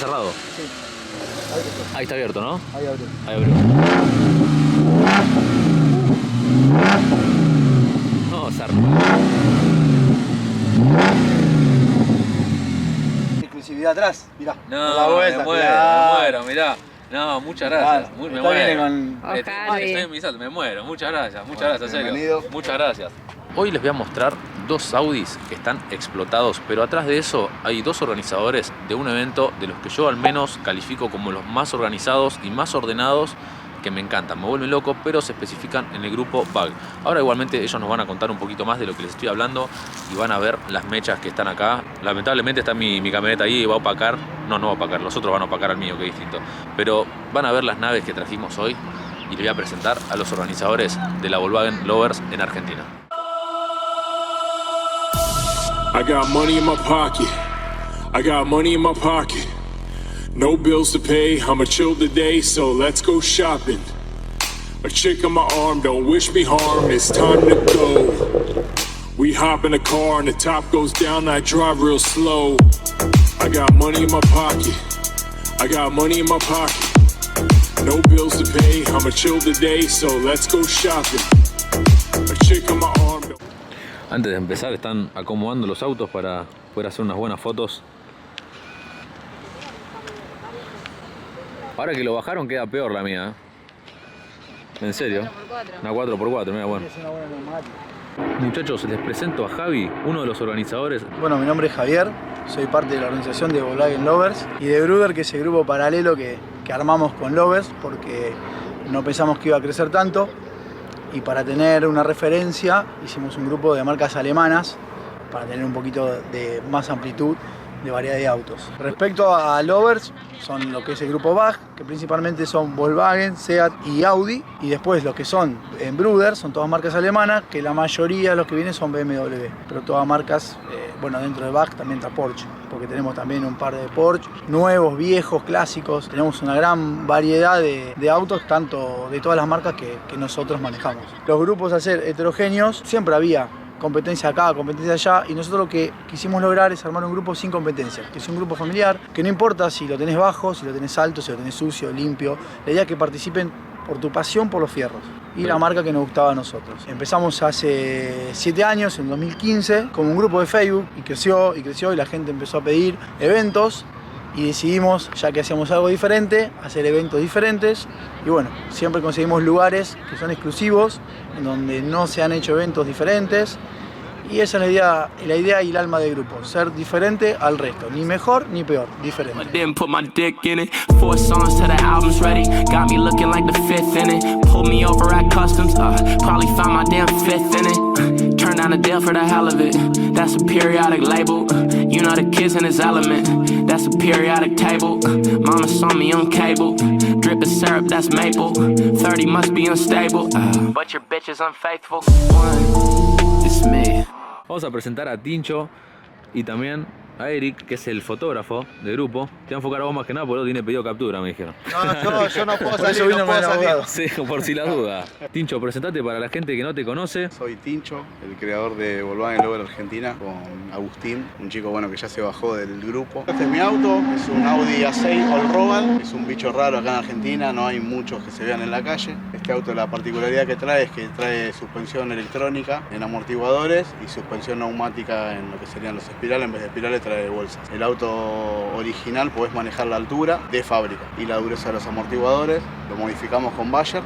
cerrado? Sí. Ahí está abierto, ¿no? Ahí abrió. Ahí abrió. No, zarpa. Exclusividad atrás, mirá. No, me muero, mirá. No, muchas gracias. Me muero. Estoy en mi salto, me muero. Muchas gracias, en serio. Muchas gracias. Hoy les voy a mostrar dos Audis que están explotados, pero atrás de eso hay dos organizadores de un evento de los que yo al menos califico como los más organizados y más ordenados, que me encantan, me vuelven loco, pero se especifican en el grupo BAG. Ahora igualmente ellos nos van a contar un poquito más de lo que les estoy hablando y van a ver las mechas que están acá. Lamentablemente está mi camioneta ahí y va a opacar, no va a opacar, los otros van a opacar al mío, que es distinto. Pero van a ver las naves que trajimos hoy y les voy a presentar a los organizadores de la Volkswagen Lovers en Argentina. I got money in my pocket. I got money in my pocket. No bills to pay, I'ma chill today, so let's go shopping. A chick on my arm, don't wish me harm, it's time to go. We hop in the car and the top goes down, I drive real slow. I got money in my pocket. I got money in my pocket. No bills to pay, I'ma chill today, so let's go shopping. A chick on my arm. Antes de empezar están acomodando los autos para poder hacer unas buenas fotos. Ahora que lo bajaron queda peor la mía, ¿eh? En serio. 4x4. Una 4x4, mira, bueno. Muchachos, les presento a Javi, uno de los organizadores. Bueno, mi nombre es Javier, soy parte de la organización de Volkswagen Lovers y de Bruder, que es el grupo paralelo que armamos con Lovers porque no pensamos que iba a crecer tanto. Y para tener una referencia hicimos un grupo de marcas alemanas para tener un poquito de más amplitud de variedad de autos. Respecto a Lovers, son lo que es el grupo BAG, que principalmente son Volkswagen, Seat y Audi, y después lo que son en Bruder son todas marcas alemanas, que la mayoría de los que vienen son BMW, pero todas marcas, bueno, dentro de BAG también está Porsche, porque tenemos también un par de Porsche, nuevos, viejos, clásicos, tenemos una gran variedad de autos, tanto de todas las marcas que nosotros manejamos. Los grupos, al ser heterogéneos, siempre había competencia acá, competencia allá, y nosotros lo que quisimos lograr es armar un grupo sin competencia, que es un grupo familiar, que no importa si lo tenés bajo, si lo tenés alto, si lo tenés sucio, limpio, la idea es que participen por tu pasión por los fierros y la marca que nos gustaba a nosotros. Empezamos hace 7 años, en 2015, como un grupo de Facebook, y creció y la gente empezó a pedir eventos, y decidimos, ya que hacíamos algo diferente, hacer eventos diferentes. Y bueno, siempre conseguimos lugares que son exclusivos, en donde no se han hecho eventos diferentes. Y esa es la idea y el alma del grupo, ser diferente al resto, ni mejor ni peor, diferente. Turn down the deal for the hell of it. That's a periodic label. You know the kid's in his element. That's a periodic table. Mama saw me on cable. Dripping syrup, that's maple. 30 must be unstable. But your bitch is unfaithful. One, it's me. Vamos a presentar a Tincho y también a Eric, que es el fotógrafo del grupo. Te voy a enfocar a vos más que nada porque no tiene pedido captura, me dijeron. No, yo no puedo salir, no puedo salir. Sí, por si la duda. Tincho, presentate para la gente que no te conoce. Soy Tincho, el creador de Volkswagen Lover Argentina, con Agustín, un chico bueno que ya se bajó del grupo. Este es mi auto, es un Audi A6 All Roval, es un bicho raro acá en Argentina, no hay muchos que se vean en la calle. Este auto, la particularidad que trae es que trae suspensión electrónica en amortiguadores y suspensión neumática en lo que serían los espirales. En vez de espirales trae bolsas. El auto original podés manejar la altura de fábrica y la dureza de los amortiguadores. Lo modificamos con Bayer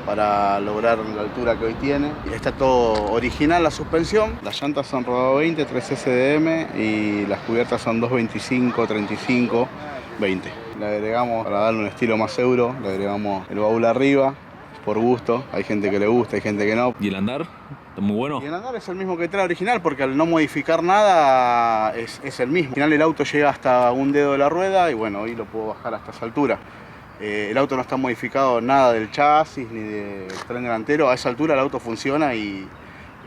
para lograr la altura que hoy tiene. Está todo original, la suspensión. Las llantas son rodado 20, 3 SDM y las cubiertas son 225, 35, 20. Le agregamos, para darle un estilo más euro, le agregamos el baúl arriba, por gusto. Hay gente que le gusta, hay gente que no. ¿Y el andar? ¿Está muy bueno? Y el andar es el mismo que trae original, porque al no modificar nada es el mismo. Al final el auto llega hasta un dedo de la rueda y bueno, hoy lo puedo bajar hasta esa altura. El auto no está modificado nada del chasis ni del tren delantero. A esa altura el auto funciona y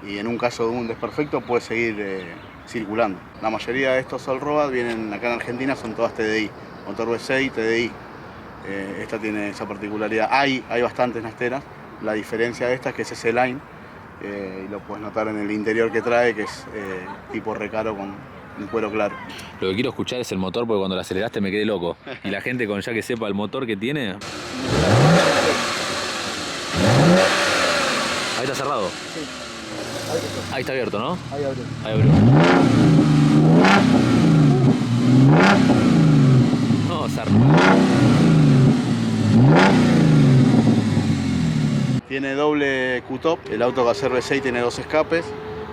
en un caso de un desperfecto puede seguir circulando. La mayoría de estos All Road vienen acá en Argentina, son todas TDI, motor V6 TDI. Esta tiene esa particularidad. Hay bastantes nasteras. La diferencia de esta es que es S-Line y lo puedes notar en el interior que trae, que es tipo recaro un cuero claro. Lo que quiero escuchar es el motor porque cuando lo aceleraste me quedé loco. Y la gente con ya que sepa el motor que tiene... Ahí está cerrado. Sí. Ahí está abierto, ¿no? Ahí abrió. Ahí abrió. No, zarpa. Tiene doble Q-top, el auto Gazelle V6 tiene 2 escapes,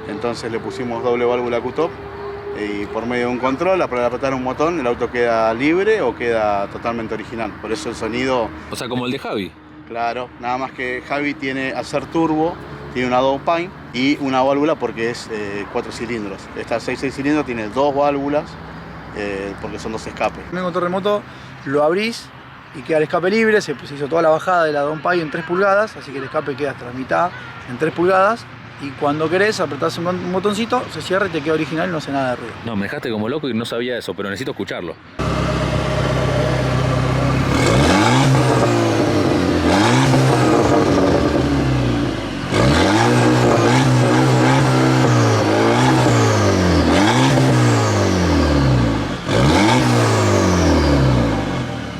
entonces le pusimos doble válvula Q-top y por medio de un control, al apretar un botón, el auto queda libre o queda totalmente original. Por eso el sonido... O sea, como el de Javi. Claro, nada más que Javi tiene al ser turbo, tiene una Dowpine y una válvula porque es 4 cilindros. Esta 6 cilindros tiene 2 válvulas porque son 2 escapes. El motor remoto lo abrís y queda el escape libre, se hizo toda la bajada de la Dowpine en 3 pulgadas, así que el escape queda hasta la mitad en 3 pulgadas. Y cuando querés, apretás un botoncito, se cierra y te queda original y no hace nada de ruido. No, me dejaste como loco y no sabía eso, pero necesito escucharlo.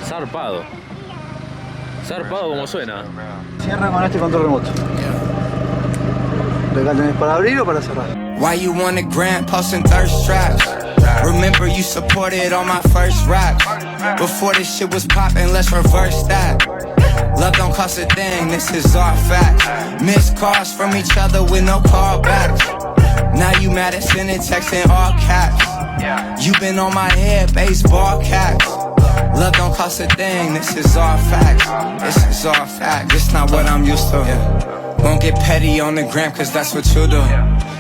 Zarpado. Zarpado como suena. Cierra con este control remoto. Acá tenés para abrir o para cerrar. Why you want a grand posting thirst traps? Remember you supported all my first raps. Before this shit was poppin', let's reverse that. Love don't cost a thing, this is our facts. Missed calls from each other with no callbacks. Now you mad at sending texts in all caps. You been on my head, baseball caps. Love don't cost a thing, this is all facts. This is all facts, it's not what I'm used to. Won't get petty on the gram cause that's what you do.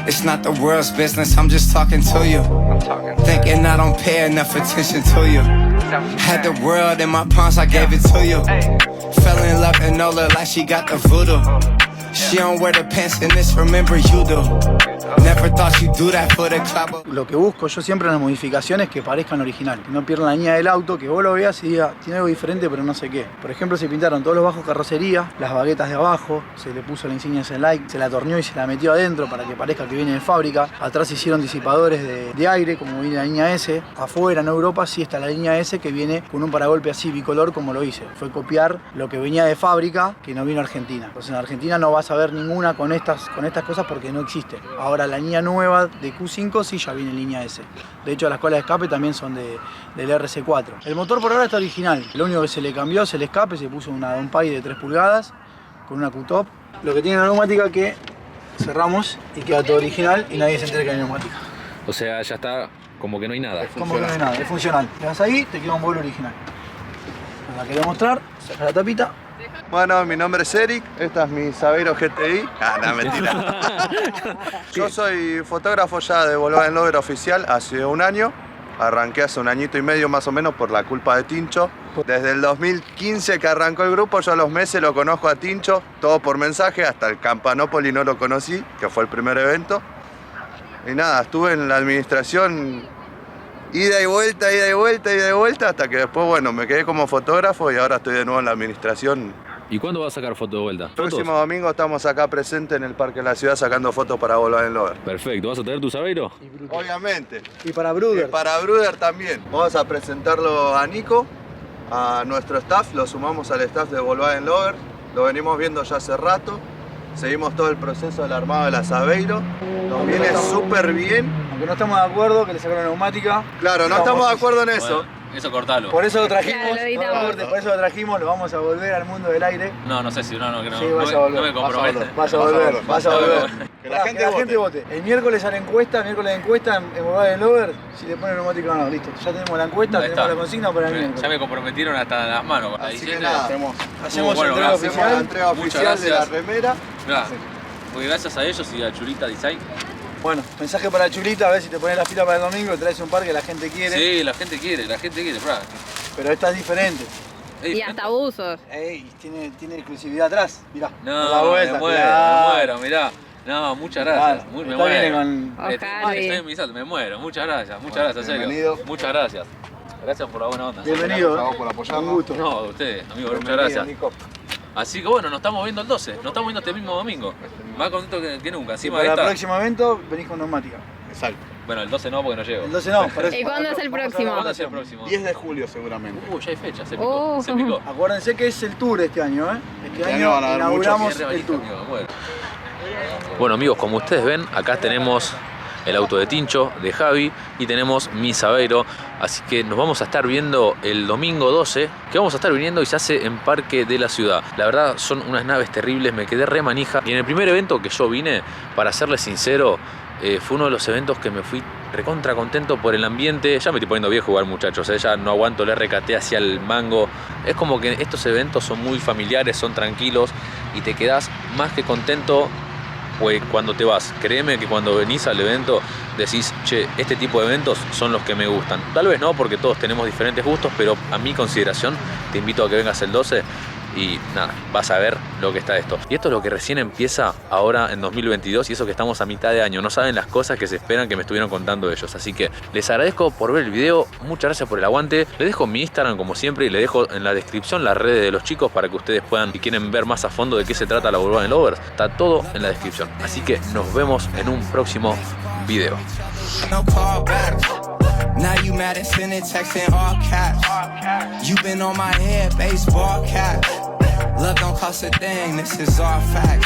It's not the world's business, I'm just talking to you. Thinking I don't pay enough attention to you. Had the world in my palms, I gave it to you. Fell in love and know her like she got the voodoo. She don't wear the pants in this, remember you do. Never thought you'd do that for the club. Lo que busco yo siempre en las modificaciones es que parezcan original, que no pierdan la línea del auto, que vos lo veas y digas, tiene algo diferente pero no sé qué. Por ejemplo, se pintaron todos los bajos carrocería, las baguetas de abajo, se le puso la insignia Like, se la torneó y se la metió adentro para que parezca que viene de fábrica. Atrás hicieron disipadores de aire, como viene la línea S. Afuera, en Europa, sí está la línea S que viene con un paragolpe así bicolor como lo hice. Fue copiar lo que venía de fábrica, que no vino a Argentina. Entonces en Argentina no vas a ver ninguna con estas cosas porque no existe. Ahora la línea nueva de Q5 sí ya viene en línea S. De hecho las colas de escape también son del RC4. El motor por ahora está original. Lo único que se le cambió es el escape, se puso una Dowpine de 3 pulgadas con una Q-top. Lo que tiene la neumática que cerramos y queda todo original y nadie se entera que hay neumática. O sea, ya está como que no hay nada. Como que no hay nada, es funcional. Le das ahí, te queda un vuelo original. La quería mostrar, saca la tapita. Bueno, mi nombre es Eric, esta es mi Saveiro GTI. No, mentira. Yo soy fotógrafo ya de Volkswagen Lover oficial hace un año. Arranqué hace un añito y medio más o menos por la culpa de Tincho. Desde el 2015 que arrancó el grupo, yo a los meses lo conozco a Tincho, todo por mensaje, hasta el Campanópoli no lo conocí, que fue el primer evento. Y nada, estuve en la administración ida y vuelta, ida y vuelta, ida y vuelta, hasta que después, bueno, me quedé como fotógrafo y ahora estoy de nuevo en la administración. ¿Y cuándo vas a sacar foto de vuelta? El próximo domingo estamos acá presentes en el Parque de la Ciudad sacando fotos para Volkswagen Lover. Perfecto, ¿vas a traer tu Saveiro? Obviamente. Y para Bruder. Y para Bruder también. Vamos a presentarlo a Nico, a nuestro staff, lo sumamos al staff de Volkswagen Lover. Lo venimos viendo ya hace rato. Seguimos todo el proceso del armado de la Saveiro. Nos viene súper bien. Aunque no estamos de acuerdo que le sacaron neumática. Claro, no estamos de acuerdo en eso. Bueno, eso cortalo. Por eso lo trajimos. Claro, por eso lo trajimos, lo vamos a volver al mundo del aire. No sé si no Sí, vas a volver. no me compromete. Vas a volver. Que la gente vote. El miércoles sale encuesta, en Volkswagen Lover. Si le ponen neumática o no, listo. Ya tenemos la encuesta, tenemos la consigna para el miércoles. Ya me comprometieron hasta las manos. Así que nada, hacemos bueno, entrega gracias. oficial. la entrega oficial de la remera. Porque gracias a ellos y a Chulita Design. Bueno, mensaje para Chulita, a ver si te pones la fila para el domingo y traes un par que la gente quiere. Sí, la gente quiere, Fra. Pero esta es diferente. Y hasta abusos. Ey, tiene exclusividad atrás, mirá. No, la vuelta, me muero, mirá. No, muchas gracias. Claro, Me está muero. bien con- Estoy en mi salto, me muero. Muchas gracias, en serio. Bienvenido. Muchas gracias. Gracias por la buena onda. Bienvenido. Gracias a vos por apoyarnos. Un gusto. No, a ustedes, amigo, muchas Bienvenido, gracias. Nico. Así que bueno, nos estamos viendo el 12, nos estamos viendo este mismo domingo. Más contento que nunca. Y Encima para de el esta. próximo evento venís con neumática. Exacto. Bueno, el 12 no porque no llego. El 12 no, por eso. ¿Y cuándo es el próximo? ¿Cuándo es el próximo? 10 de julio seguramente. Ya hay fecha, se picó. Se picó. Acuérdense que es el tour este año, ¿eh? Este año van a haber inauguramos el tour. Bueno amigos, como ustedes ven, acá tenemos el auto de Tincho, de Javi, y tenemos mi Saveiro, así que nos vamos a estar viendo el domingo 12, que vamos a estar viniendo y se hace en Parque de la Ciudad. La verdad son unas naves terribles, me quedé re manija, y en el primer evento que yo vine, para serles sincero, fue uno de los eventos que me fui recontra contento por el ambiente. Ya me estoy poniendo viejo igual, muchachos, ya no aguanto el RKT hacia el mango. Es como que estos eventos son muy familiares, son tranquilos, y te quedás más que contento pues cuando te vas. Créeme que cuando venís al evento decís, che, este tipo de eventos son los que me gustan. Tal vez no, porque todos tenemos diferentes gustos, pero a mi consideración te invito a que vengas el 12 y nada, vas a ver lo que está esto. Y esto es lo que recién empieza ahora en 2022, y eso que estamos a mitad de año. No saben las cosas que se esperan, que me estuvieron contando ellos. Así que les agradezco por ver el video, muchas gracias por el aguante. Les dejo mi Instagram como siempre y les dejo en la descripción las redes de los chicos para que ustedes puedan, si quieren ver más a fondo de qué se trata la Volkswagen Lovers, está todo en la descripción. Así que nos vemos en un próximo video. Now you mad and sending texts in all caps. You been on my head, baseball cap. Love don't cost a thing, this is all facts.